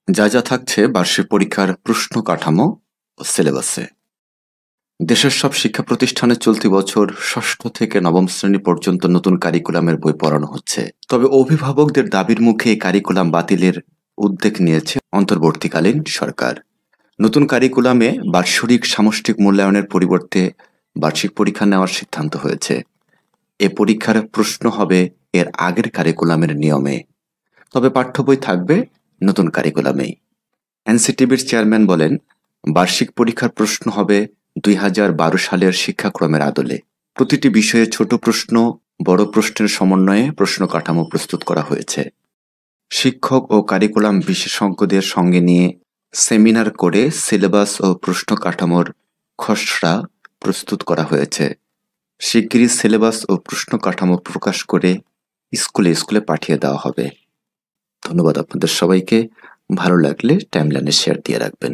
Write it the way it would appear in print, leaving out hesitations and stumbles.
যা যা থাকছে বার্ষিক পরীক্ষার প্রশ্ন কাঠামো ও সিলেবাসে। দেশের সব শিক্ষা প্রতিষ্ঠানে চলতি বছর ষষ্ঠ থেকে নবম শ্রেণী পর্যন্ত নতুন কারিকুলামের বই পড়ানো হচ্ছে। তবে অভিভাবকদের দাবির মুখে এই কারিকুলাম বাতিলের উদ্যোগ নিয়েছে অন্তর্বর্তীকালীন সরকার। নতুন কারিকুলামে বাৎসরিক সামষ্টিক মূল্যায়নের পরিবর্তে বার্ষিক পরীক্ষা নেওয়ার সিদ্ধান্ত হয়েছে। এ পরীক্ষার প্রশ্ন হবে এর আগের কারিকুলামের নিয়মে, তবে পাঠ্য বই থাকবে নতুন কারিকুলামেই। এনসিটিবির চেয়ারম্যান বলেন, বার্ষিক পরীক্ষার প্রশ্ন হবে 2012 সালের শিক্ষাক্রমের আদলে। প্রতিটি বিষয়ে ছোট প্রশ্ন, বড় প্রশ্নের সমন্বয়ে প্রশ্ন কাঠামো প্রস্তুত করা হয়েছে। শিক্ষক ও কারিকুলাম বিশেষজ্ঞদের সঙ্গে নিয়ে সেমিনার করে সিলেবাস ও প্রশ্ন কাঠামোর খসড়া প্রস্তুত করা হয়েছে। শিগগিরই সিলেবাস ও প্রশ্ন কাঠামো প্রকাশ করে স্কুলে স্কুলে পাঠিয়ে দেওয়া হবে। ধন্যবাদ আপনাদের সবাইকে। ভালো লাগলে টাইমলাইনে শেয়ার দিয়ে রাখবেন।